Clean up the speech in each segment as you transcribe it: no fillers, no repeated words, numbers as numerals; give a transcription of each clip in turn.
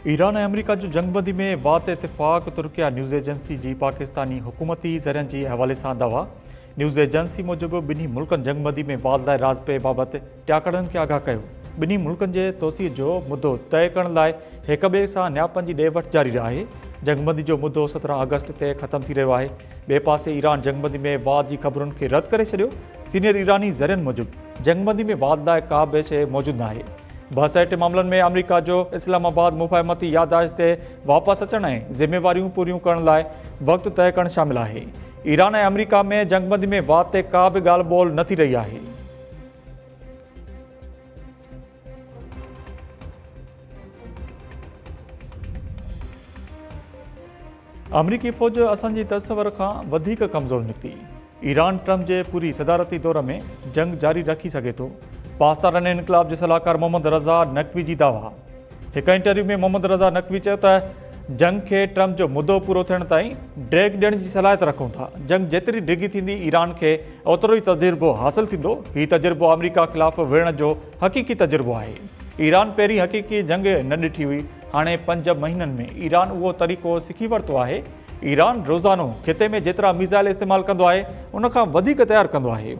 Iran ऐं America जो जंगबंदी में वात इतिफ़ाक़ तुर्किया न्यूज़ एजेंसी जी पाकिस्तानी हुकूमती ज़रियनि जी हवाले सां दावा। न्यूज़ एजेंसी मूजिबि ॿिन्ही मुल्कनि जंगबंदी में वालदाए राज़पे बाबति टियाकड़नि खे आगाह कयो। ॿिन्ही मुल्कनि जे तोसीअ जो मुदो तइ करण लाइ हिक ॿिए सां न्यापनि जी ॾे वठि जारी आहे। जंगबंदी जो मुदो 17 अगस्त ते ख़तमु थी रहियो आहे। ॿिए पासे ईरान जंगबंदी में वाद जी ख़बरुनि खे रद्द करे छॾियो। सीनियर ईरानी ज़रियनि मूजिबि जंगबंदी में वाद लाइ का बि शइ मौजूदु न आहे। बहसाइट मामलनि में अमेरिका जो इस्लामाबाद मुफ़ाहमती याददाश्त ते वापसि अचण ऐं ज़िम्मेवारियूं पूरियूं करण लाइ वक़्तु तइ करणु शामिल आहे। ईरान ऐं अमेरिका में जंगबंदी में वाद ते का बि ॻाल्हि ॿोल न थी रही आहे। अमरीकी फ़ौज असांजी तसवर खां वधीक कमज़ोर निकिती। ईरान ट्रम्प जे पूरी सदारती दौर में जंग जारी रखी सघे थो। पाकिस्तान इनकलाब जे सलाहकार मोहम्मद रज़ा नक़वी जी दावा। हिकु इंटरव्यू में मोहम्मद रज़ा नक़वी चयो त जंग खे ट्रम्प जो मुदो पूरो थियण ताईं ड्रैग ॾियण जी सलाहियत रखूं था। जंग जेतिरी डिघी थींदी ईरान खे ओतिरो ई तजुर्बो हासिलु थींदो। हीउ तजुर्बो अमेरिका ख़िलाफ़ विढ़ण जो हक़ीक़ी तजुर्बो आहे। ईरान पहिरीं हक़ीक़ी जंग न ॾिठी हुई। हाणे 5 महीननि में ईरान उहो तरीक़ो सिखी वरितो आहे। ईरान रोज़ानो खिते में जेतिरा मिसाइल इस्तेमालु कंदो आहे उनखां वधीक तयारु कंदो आहे।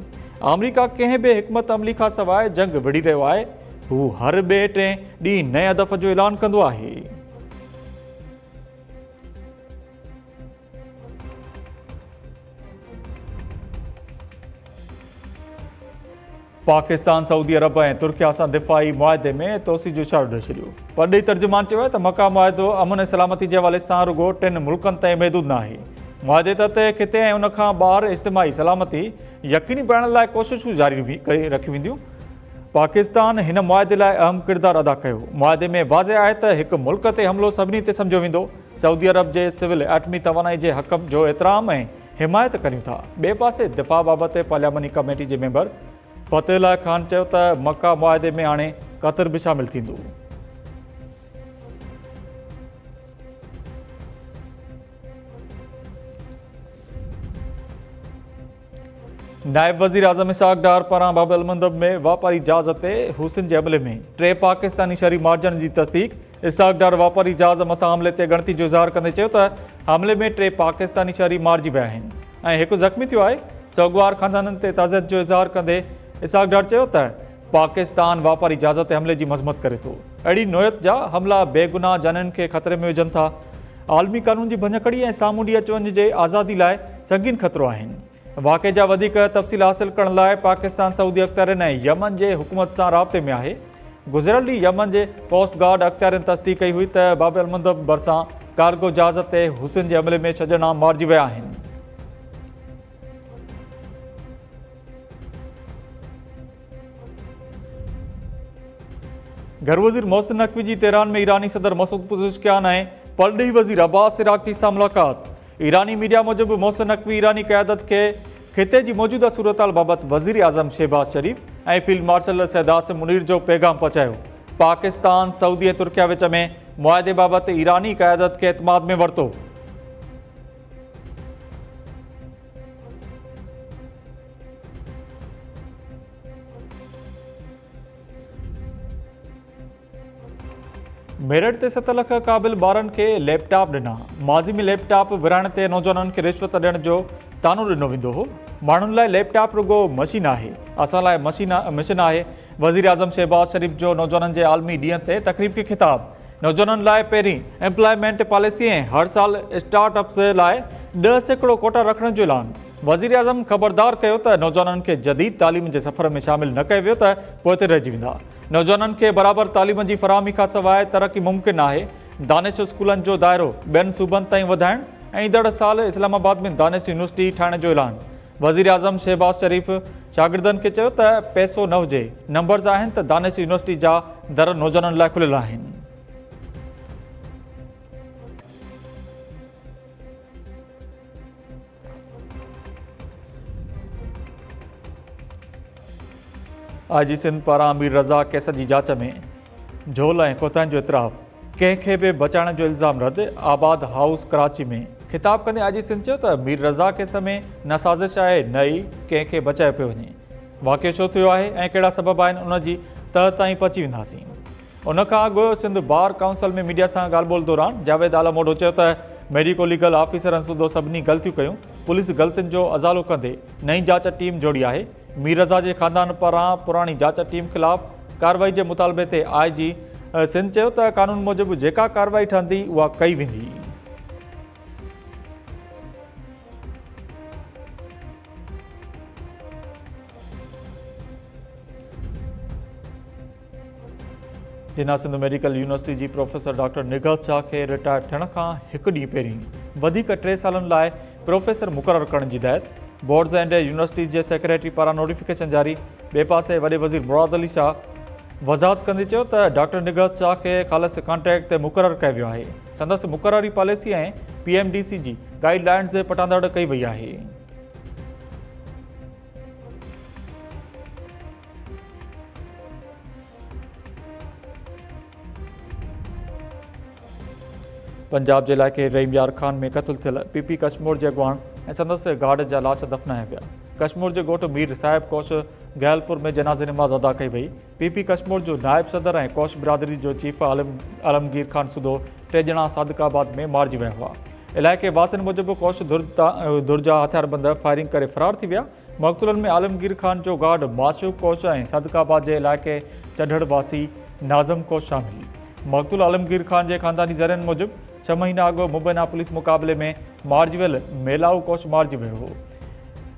अमेरिका कंहिं बि हिकमत अमली खां सवाइ जंग विढ़ी रहियो आहे। हू हर ॿिए टे ॾींहुं नए हदफ़ जो ऐलान कंदो आहे। पाकिस्तान सऊदी अरब ऐं तुर्किया सां दिफ़ाई मुआहदे में तोसी जो इशारो ॾेई छॾियो। परॾेही तर्जुमान चयो आहे त मका मुआहदो अमन ऐं सलामती जे हवाले सां रुॻो 3 मुल्कनि ताईं महदूद न आहे। मुआहदे तहत खिते ऐं उनखां ॿाहिरि इज्तिमाही सलामती यकीनी बणाइण लाइ कोशिशूं जारी करे रखी वेंदियूं। पाकिस्तान हिन मुआहदे लाइ अहम किरदारु अदा कयो। मुआहदे में वाज़े आहे त हिकु मुल्क ते हमिलो सभिनी ते सम्झो वेंदो। सऊदी अरब जे सिविल एटमी तवानाई जे हक़ जो एतिराम ऐं हिमायत करियूं था। ॿिए पासे दिफ़ा बाबति पार्लियामानी कमेटी जे मेंबर फ़तेह ख़ान चयो त मका मुआहदे में हाणे क़तर बि शामिलु थींदो। नायब वज़ीर आज़म इसहाक़ डार पारां बाब अल मंदब में वापारी जहाज़ ते हुसैन जे हमले में 3 पाकिस्तानी शहरी मारिजण जी तस्दीक़। इसहाक़ डार वापारी जहाज़ मथां हमले ते ॻणती जो इज़हार कंदे चयो त हमले में 3 पाकिस्तानी शहरी मारिजी विया आहिनि ऐं हिकु ज़ख़्मी थियो आहे। सोगवार ख़ानदाननि ते ताज़ियत जो इज़हार कंदे इसहाक़ डार चयो त पाकिस्तान वापारी जहाज़ ते हमले जी मज़म्मत करे थो। अहिड़ी नोयत जा हमला बेगुनाह जाननि खे ख़तरे में विझनि था। आलमी कानून जी भञकड़ी ऐं साम्हूं अच वञ जे आज़ादी लाइ संगीन ख़तरो आहिनि। वाक़े जा वधीक तफ़सील हासिल करण लाइ पाकिस्तान सऊदी अख़्तियारनि ऐं यमन जे हुकूमत सां राब्ते में आहे। गुज़िरियल ॾींहुं यमन जे कोस्ट गार्ड अख़्तियारनि तस्दीक़ कई हुई त बाब अल मंदब भरिसां कार्गो जहाज़ ते हुसैन जे हमले में 6 ॼणा मारिजी विया आहिनि। घर वज़ीर मोहसिन नक़वी जी तेहरान में ईरानी सदर मसूद पुज़ुशकियान ऐं परॾेही वज़ीर अब्बास इराक़ची सां मुलाक़ात। ईरानी मीडिया मूजिबि मोहसिन नक़वी ईरानी क़यादत खे खिते जी मौजूदा सूरत बाबति वज़ीर आज़म शहबाज़ शरीफ़ ऐं फील्ड मार्शल सैयद आसिम मुनीर जो पैगाम पहुचायो। पाकिस्तान सऊदी ऐं तुर्किया विच में मुआहदे बाबति ईरानी क़यादत खे एतमाद में वरितो। मेरठ ते 7 लख क़ाबिल ॿारनि खे लैपटॉप ॾिना। माज़ी में लैपटॉप विराइण ते नौजवाननि खे रिश्वत ॾियण जो तानो ॾिनो वेंदो हो। माण्हुनि लाइ लैपटॉप रुॻो मशीन आहे, असां लाइ मिशन आहे। वज़ीर आज़म शहबाज़ शरीफ़ जो नौजवाननि जे आलमी ॾींहं ते तक़रीब खे ख़िताब। नौजवाननि लाइ पहिरीं एम्प्लॉयमेंट पॉलिसी ऐं हर साल स्टार्टअप्स लाइ 10% कोटा रखण जो ऐलान। वज़ीर आज़म ख़बरदार कयो त नौजवाननि खे जदीद तालीम जे सफ़र में शामिल न कयो वियो त पोइ ते रहिजी वेंदा। नौजवाननि खे बराबरि तालीम जी फ़राहमी खां सवाइ तरक़ी मुमकिन आहे। दानिश स्कूलनि जो दाइरो ॿियनि सूबनि ताईं वधाइण ऐं ईंदड़ साल इस्लामाबाद में दानिश यूनिवर्सिटी ठाहिण जो ऐलान। वज़ीर आज़म शहबाज़ शरीफ़ शागिर्दनि खे चयो त पैसो न हुजे, नंबर्स आहिनि त दानिश यूनिवर्सिटी जा दर नौजवाननि लाइ खुलियल आहिनि। आई.जी. सिंध पारां अमीर रज़ा केस जी जांच में झोल ऐं कोताहियुनि जो इतराफ़। कंहिंखे बि बचाइण जो इल्ज़ाम रद्द। आबाद हाउस कराची में ख़िताब कंदे आई.जी. सिंध चयो त मीर रज़ा केस में न साज़िश आहे न ई कंहिंखे बचायो पियो वञे। वाक़ियो छो थियो आहे ऐं कहिड़ा सबब आहिनि उन जी तह ताईं पहुची वेंदासीं। उनखां अॻु सिंध बार काउंसिल में मीडिया सां ॻाल्हि ॿोल दौरान जावेद आलम ओढो चयो त मेडिको लीगल ऑफिसरनि सूदो सभिनी ग़लतियूं कयूं, पुलिस ग़लतियुनि जो अज़ालो कंदे नई जांच टीम जोड़ी आहे। मीर रज़ा जे ख़ानदान पारां पुराणी जांच टीम ख़िलाफ़ कार्रवाई जे मुतालबे ते IG सिंध चयो त कानून मूजिबि जेका कार्रवाई ठहंदी उहा कई वेंदी। जिना सिंध मेडिकल यूनिवर्सिटी जी प्रोफेसर डॉक्टर निगहत शाह खे रिटायर थियण खां हिकु ॾींहुं पहिरीं वधीक 3 सालनि लाइ प्रोफेसर मुक़ररु करण जी हिदायत। Boards and universities J secretary पारां नोटिफिकेशन जारी। ॿिए पासे वॾे वज़ीर मुराद अली शाह वज़ाहत कंदे चयो त डॉक्टर निगहत शाह खे ख़ालिस कॉन्ट्रैक्ट ते मुक़ररु कयो वियो आहे। संदसि मुक़ररी पॉलिसी ऐं PMDC जी गाइडलाइंस जे पटांदड़ कई वई आहे। पंजाब जे इलाइक़े रहीम यार खान में क़त्ल थियल PP कश्मीर जे अॻवान ऐं संदसि गार्ड जा लाश दफ़नाया विया। कश्मीर जे ॻोठु मीर साहिब कोश गैलपुर में जनाज़े नमाज़ अदा कई वई। PP कश्मीर जो नायब सदर ऐं कोश बिरादरी जो चीफ आलमगीर खान सूदो 3 ॼणा सादिकाबाद में मारिजी विया हुआ। इलाइक़े वासियुनि मूजिबि कोश दुर्जा हथियारबंद फायरिंग करे फ़रार थी विया। मक़तूलनि में आलमगीर खान जो गार्ड माशूक कोश ऐं सादिकाबाद जे इलाइक़े चढ़ड़ वासी नाज़म कोश शामिल। मक़तूल आलमगीर खान जे ख़ानदानी ज़रियनि मूजिबि 6 महीना अॻु मुबैना पुलिस मुक़ाबले में मारिजी वियल मेलाऊ कोश मारिजी वियो हो।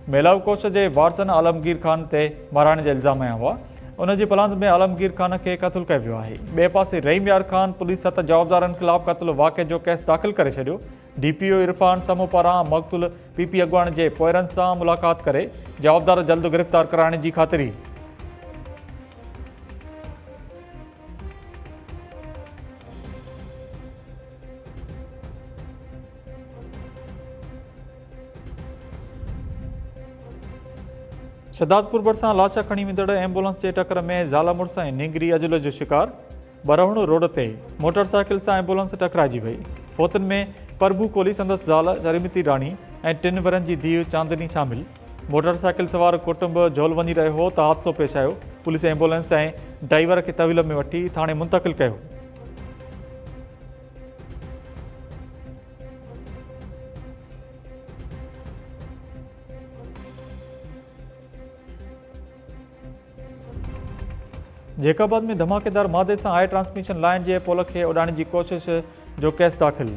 मेलाऊ कोश जे वारसनि आलमगीर खान ते माराइण जा इल्ज़ाम आया हुआ। उन जी पलांद में आलमगीर खान खे क़त्ल कयो वियो आहे। ॿिए पासे रहीम यार खान पुलिस 7 जवाबदारनि ख़िलाफ़ क़त्ल वाक़े जो केस दाख़िल करे छॾियो। DPO इरफान समूह पारां मक़तूल PP अॻवान जे पोइरनि सां मुलाक़ात करे जवाबदार जल्द गिरफ़्तार कराइण जी ख़ातिरी। शहदादपुर भरिसां लाशा खणी वेंदड़ एम्बुलेंस जे टकर में ज़ाल मुड़ुस ऐं निंगरी अजुल जो शिकार। बरवण रोड ते मोटरसाइकिल सां एम्बुलेंस टकराइजी वई। फोतनि में प्रभु कोहली संदसि ज़ाल शर्मिती राणी ऐं 3 वरनि जी धीउ चांदनी शामिल। मोटरसाइकिल सवार कुटुंब झोल वञी रहियो हो त हादसो पेश आयो। पुलिस एम्बुलेंस ऐं ड्राइवर खे तहवील में वठी थाणे मुंतक़िल कयो। जेकाबाद में धमाकेदार मादे सां हाई ट्रांसमिशन लाइन जे पोल खे उॾाइण जी कोशिश जो केस दाख़िल।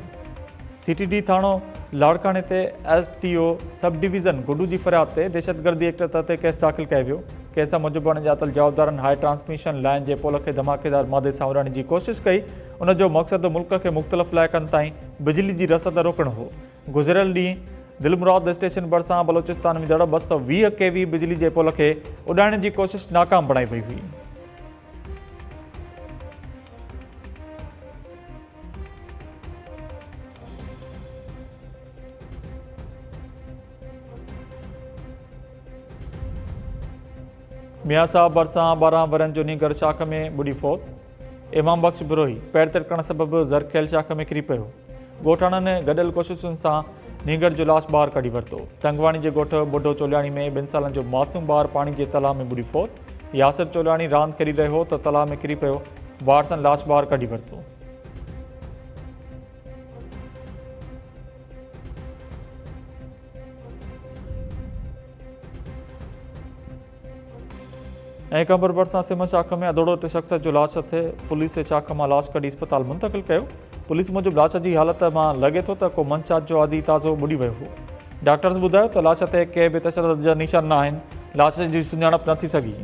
CTD थाणो लाड़काणे ते STO सब डिवीज़न गुडू जी फरियाद ते दहशतगर्दी एक्ट तहत केस दाख़िल कयो वियो। केस मूजिबि अणॼातल जवाबदारनि हाई ट्रांसमिशन लाइन जे पोल खे धमाकेदार मादे सां उॾाइण जी कोशिश कई। उन जो मक़सदु मुल्क खे मुख़्तलिफ़ इलाइक़नि ताईं बिजली जी रसद रोकणो हो। गुज़िरियल ॾींहुं दिलमुराद स्टेशन भरिसां बलोचिस्तान में 220 kV बिजली जे पोल खे उॾाइण जी कोशिश नाकाम बणाई वई हुई। मियां साहब भरिसां 12 वरनि जो नीगर शाख में ॿुॾी फौत। इमाम बख़्श बिरोही पैर तिरकण सबबि ज़रखेल शाख में किरी पियो। ॻोठाणनि गॾियल कोशिशुनि सां नीगर जो लाश ॿाहिरि कढी वरितो। टंगवाणी जे ॻोठु बुढो चोलियाणी में 2 सालनि जो मासूम ॿारु पाणी जे तलाउ में ॿुॾी फौत। यासिर चोलियाणी रांदि खेॾी रहियो हो त तलाउ में किरी पियो। वारसनि लाश ॿाहिरि कढी वरितो। ऐं कंबर भरिसां सिम शाख में अधोड़ो 3 शख़्स जो लाश थे। पुलिस शाख मां लाश कढी अस्पताल मुंतक़िल कयो। पुलिस मूजिबि लाश जी हालत मां लॻे थो त को मनशात जो आदी ताज़ो ॿुॾी वियो हो। डॉक्टर्स ॿुधायो त लाश ते के बि तशदद जा निशान न आहिनि। लाश जी सुञाणप न थी सघी।